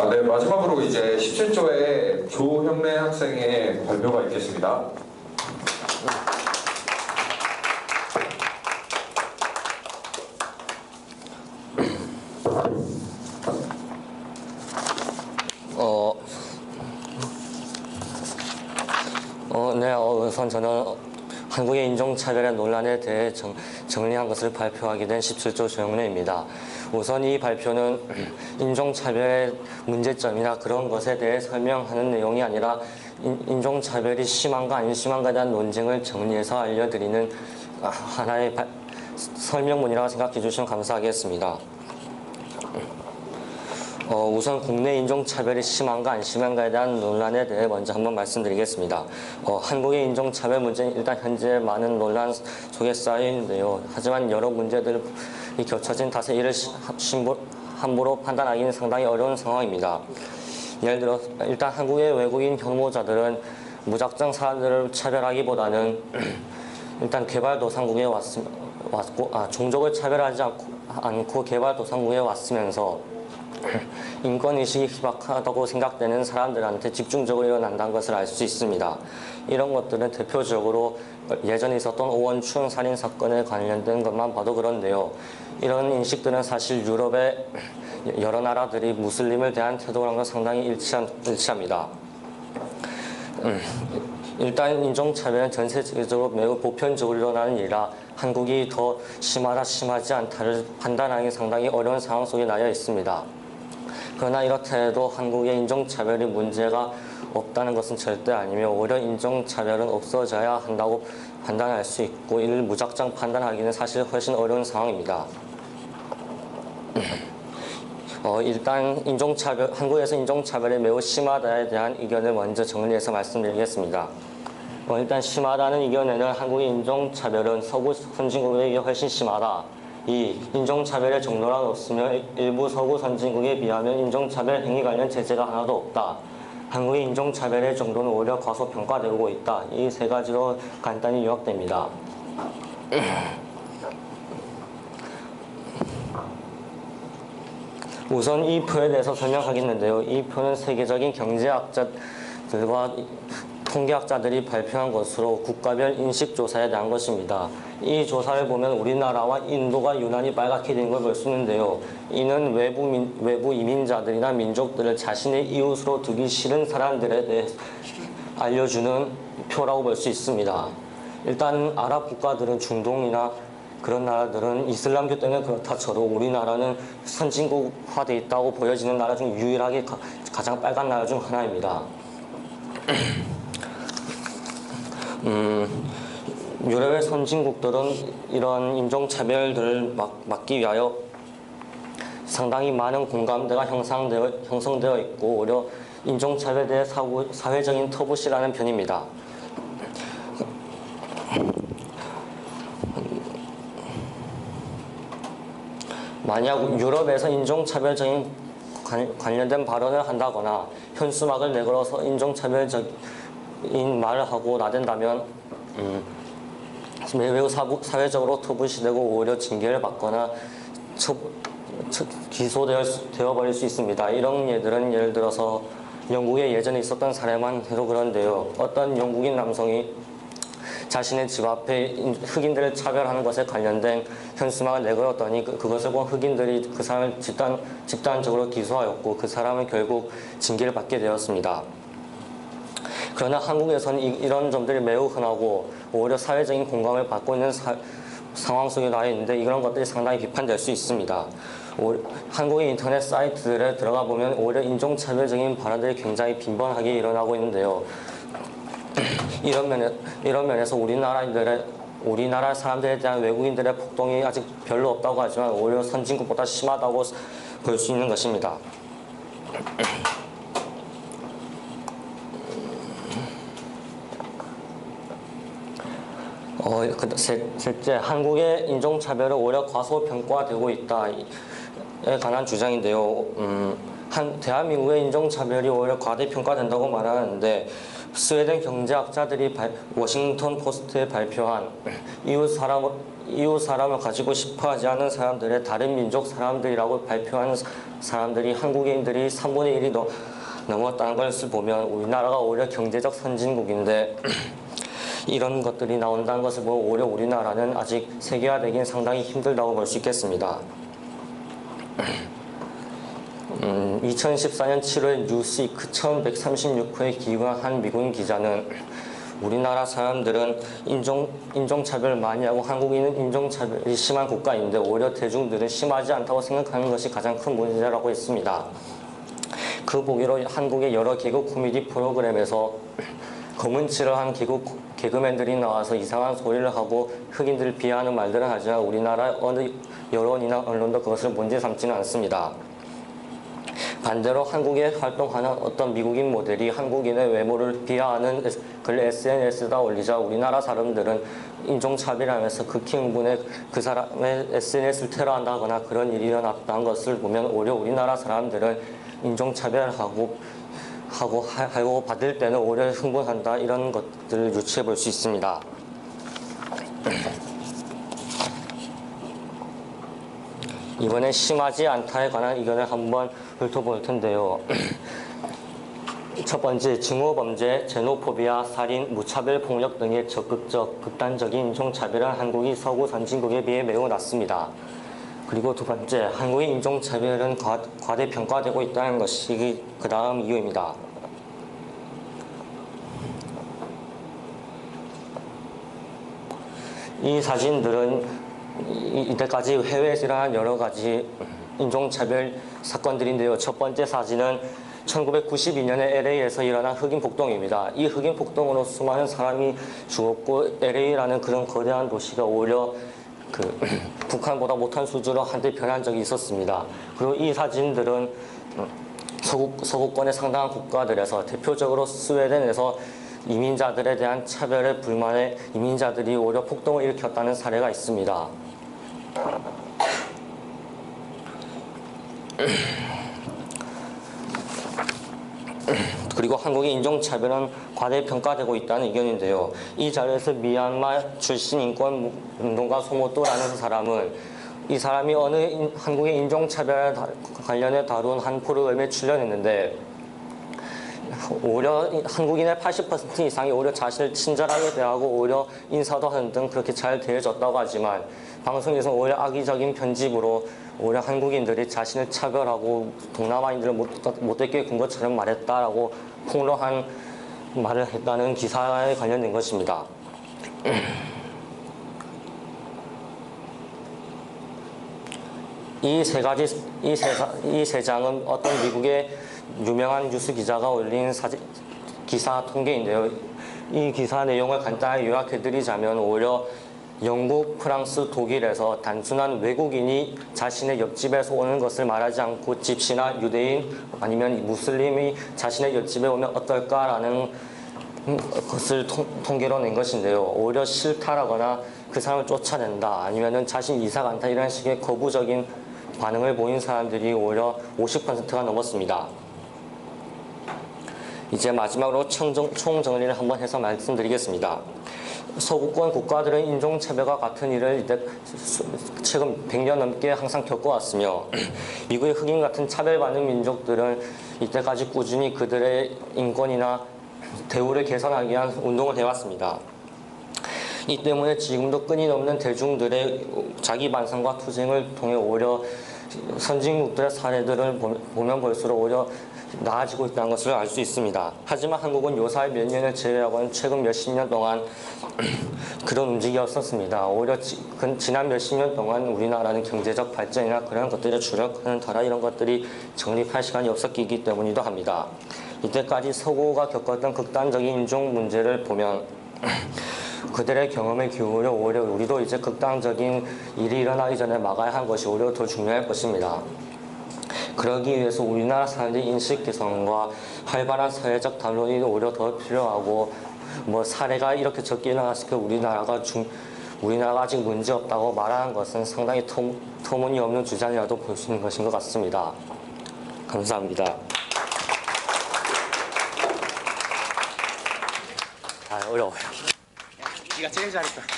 네, 마지막으로 이제 17조의 조현래 학생의 발표가 있겠습니다. 네, 우선 저는 한국의 인종차별의 논란에 대해 정리한 것을 발표하게 된 17조 조영래입니다. 우선 이 발표는 인종차별의 문제점이나 그런 것에 대해 설명하는 내용이 아니라 인종차별이 심한가 안 심한가에 대한 논쟁을 정리해서 알려드리는 하나의 설명문이라고 생각해 주시면 감사하겠습니다. 우선 국내 인종차별이 심한가 안 심한가에 대한 논란에 대해 먼저 한번 말씀드리겠습니다. 한국의 인종차별 문제는 일단 현재 많은 논란 속에 쌓여있는데요. 하지만 여러 문제들이 겹쳐진 탓에 이를 함부로 판단하기는 상당히 어려운 상황입니다. 예를 들어 일단 한국의 외국인 혐오자들은 무작정 사람들을 차별하기보다는 일단 개발도상국에 왔고 종족을 차별하지 않고 개발도상국에 왔으면서 인권의식이 희박하다고 생각되는 사람들한테 집중적으로 일어난다는 것을 알 수 있습니다. 이런 것들은 대표적으로 예전에 있었던 오원춘 살인 사건에 관련된 것만 봐도 그런데요. 이런 인식들은 사실 유럽의 여러 나라들이 무슬림에 대한 태도랑도 상당히 일치합니다. 일단 인종차별은 전 세계적으로 매우 보편적으로 일어나는 일이라 한국이 더 심하다 심하지 않다를 판단하기 상당히 어려운 상황 속에 놓여 있습니다. 그러나 이렇다 해도 한국의 인종차별이 문제가 없다는 것은 절대 아니며 오히려 인종차별은 없어져야 한다고 판단할 수 있고 이를 무작정 판단하기는 사실 훨씬 어려운 상황입니다. 일단 한국에서 인종차별이 매우 심하다에 대한 의견을 먼저 정리해서 말씀드리겠습니다. 일단 심하다는 의견에는 한국의 인종차별은 서구 선진국에 비해 훨씬 심하다. 인종차별의 정도가 높으며 일부 서구 선진국에 비하면 인종차별 행위 관련 제재가 하나도 없다. 한국의 인종차별의 정도는 오히려 과소평가되고 있다. 이 세 가지로 간단히 요약됩니다. 우선 이 표에 대해서 설명하겠는데요. 이 표는 세계적인 경제학자들과 통계학자들이 발표한 것으로 국가별 인식조사에 대한 것입니다. 이 조사를 보면 우리나라와 인도가 유난히 빨갛게 된 걸 볼 수 있는데요. 이는 외부 이민자들이나 민족들을 자신의 이웃으로 두기 싫은 사람들에 대해 알려주는 표라고 볼 수 있습니다. 일단 아랍 국가들은 중동이나 그런 나라들은 이슬람교 때문에 그렇다 쳐도 우리나라는 선진국화되어 있다고 보여지는 나라 중 유일하게 가장 빨간 나라 중 하나입니다. 유럽의 선진국들은 이런 인종차별들을 막기 위하여 상당히 많은 공감대가 형성되어 있고 오히려 인종차별에 대해 사회적인 터부시라는 편입니다. 만약 유럽에서 인종차별적인 관련된 발언을 한다거나 현수막을 내걸어서 인종차별적인 말을 하고 나댄다면 매우 사회적으로 터부시되고 오히려 징계를 받거나 기소되어 버릴 수 있습니다. 이런 예들은 예를 들어서 영국에 예전에 있었던 사례만 해도 그런데요. 어떤 영국인 남성이 자신의 집 앞에 흑인들을 차별하는 것에 관련된 현수막을 내걸었더니 그것을 본 흑인들이 그 사람을 집단적으로 기소하였고 그 사람은 결국 징계를 받게 되었습니다. 그러나 한국에서는 이런 점들이 매우 흔하고 오히려 사회적인 공감을 받고 있는 상황 속에 나와 있는데 이런 것들이 상당히 비판될 수 있습니다. 한국의 인터넷 사이트들에 들어가 보면 오히려 인종차별적인 발언들이 굉장히 빈번하게 일어나고 있는데요. 이런 면에서 우리나라 사람들에 대한 외국인들의 폭동이 아직 별로 없다고 하지만 오히려 선진국보다 심하다고 볼 수 있는 것입니다. 셋째, 한국의 인종차별은 오히려 과소평가되고 있다에 관한 주장인데요. 대한민국의 인종차별이 오히려 과대평가된다고 말하는데 스웨덴 경제학자들이 워싱턴 포스트에 발표한 이웃 사람을 가지고 싶어하지 않는 사람들의 다른 민족 사람들이라고 발표한 사람들이 한국인들이 3분의 1이 넘었다는 것을 보면 우리나라가 오히려 경제적 선진국인데 이런 것들이 나온다는 것을 보고 오히려 우리나라는 아직 세계화되긴 상당히 힘들다고 볼 수 있겠습니다. 2014년 7월 뉴스위크 1136호에 기고한 한 미군 기자는 우리나라 사람들은 인종차별을 많이 하고 한국인은 인종차별이 심한 국가인데 오히려 대중들은 심하지 않다고 생각하는 것이 가장 큰 문제라고 했습니다. 그 보기로 한국의 여러 개그 코미디 프로그램에서 검은치를 한 개그맨들이 나와서 이상한 소리를 하고 흑인들을 비하하는 말들을 하지만 우리나라 어느 여론이나 언론도 그것을 문제 삼지는 않습니다. 반대로 한국에 활동하는 어떤 미국인 모델이 한국인의 외모를 비하하는 글을 SNS에다 올리자 우리나라 사람들은 인종차별하면서 극히 흥분해 그 사람의 SNS를 테러한다거나 그런 일이 일어났다는 것을 보면 오히려 우리나라 사람들은 인종차별하고 받을 때는 오히려 흥분한다 이런 것들을 유추해 볼 수 있습니다. 이번에 심하지 않다에 관한 의견을 한번 훑어볼 텐데요. 첫 번째, 증오범죄, 제노포비아, 살인, 무차별 폭력 등의 적극적, 극단적인 인종차별은 한국이 서구 선진국에 비해 매우 낮습니다. 그리고 두 번째, 한국의 인종차별은 과대평가되고 있다는 것이 그 다음 이유입니다. 이 사진들은 이때까지 해외에서 일어난 여러 가지 인종차별 사건들인데요. 첫 번째 사진은 1992년에 LA에서 일어난 흑인 폭동입니다. 이 흑인 폭동으로 수많은 사람이 죽었고 LA라는 그런 거대한 도시가 오히려 북한보다 못한 수준으로 한때 변한 적이 있었습니다. 그리고 이 사진들은 서구권의 상당한 국가들에서 대표적으로 스웨덴에서 이민자들에 대한 차별에 불만에 이민자들이 오히려 폭동을 일으켰다는 사례가 있습니다. 그리고 한국의 인종차별은 과대평가되고 있다는 의견인데요. 이 자료에서 미얀마 출신 인권운동가 소모토라는 사람은 이 사람이 어느 한국의 인종차별 관련해 다룬 한 프로그램에 출연했는데 오히려 한국인의 80% 이상이 오히려 자신을 친절하게 대하고 오히려 인사도 하는 등 그렇게 잘 대해줬다고 하지만 방송에서 오히려 악의적인 편집으로 오히려 한국인들이 자신을 차별하고 동남아인들을 못되게 군 것처럼 말했다라고 폭로한 말을 했다는 기사에 관련된 것입니다. 이 세 장은 어떤 미국의 유명한 뉴스 기자가 올린 기사 통계인데요. 이 기사 내용을 간단히 요약해드리자면 오히려 영국, 프랑스, 독일에서 단순한 외국인이 자신의 옆집에서 오는 것을 말하지 않고 집시나 유대인 아니면 무슬림이 자신의 옆집에 오면 어떨까라는 것을 통계로 낸 것인데요. 오히려 싫다라거나 그 사람을 쫓아낸다 아니면은 자신 이사 간다 이런 식의 거부적인 반응을 보인 사람들이 오히려 50%가 넘었습니다. 이제 마지막으로 총정리를 한번 해서 말씀드리겠습니다. 서구권 국가들은 인종차별과 같은 일을 최근 100년 넘게 항상 겪어왔으며 미국의 흑인 같은 차별받는 민족들은 이때까지 꾸준히 그들의 인권이나 대우를 개선하기 위한 운동을 해왔습니다. 이 때문에 지금도 끊임없는 대중들의 자기 반성과 투쟁을 통해 오히려 선진국들의 사례들을 보면 볼수록 오히려 나아지고 있다는 것을 알 수 있습니다. 하지만 한국은 요사이 몇 년을 제외하고는 최근 몇십 년 동안 그런 움직임이 없었습니다. 오히려 지난 몇십 년 동안 우리나라는 경제적 발전이나 그런 것들에 주력하는 터라 이런 것들이 정립할 시간이 없었기 때문이기도 합니다. 이때까지 서구가 겪었던 극단적인 인종 문제를 보면 그들의 경험에 기울여 오히려 우리도 이제 극단적인 일이 일어나기 전에 막아야 한 것이 오히려 더 중요할 것입니다. 그러기 위해서 우리나라 사람들의 인식 개선과 활발한 사회적 담론이 오히려 더 필요하고 사례가 이렇게 적게 일어났을 때 우리나라가 아직 문제 없다고 말하는 것은 상당히 터무니없는 주장이라도 볼 수 있는 것인 것 같습니다. 감사합니다. 어려워요. 네가 제일 잘했다.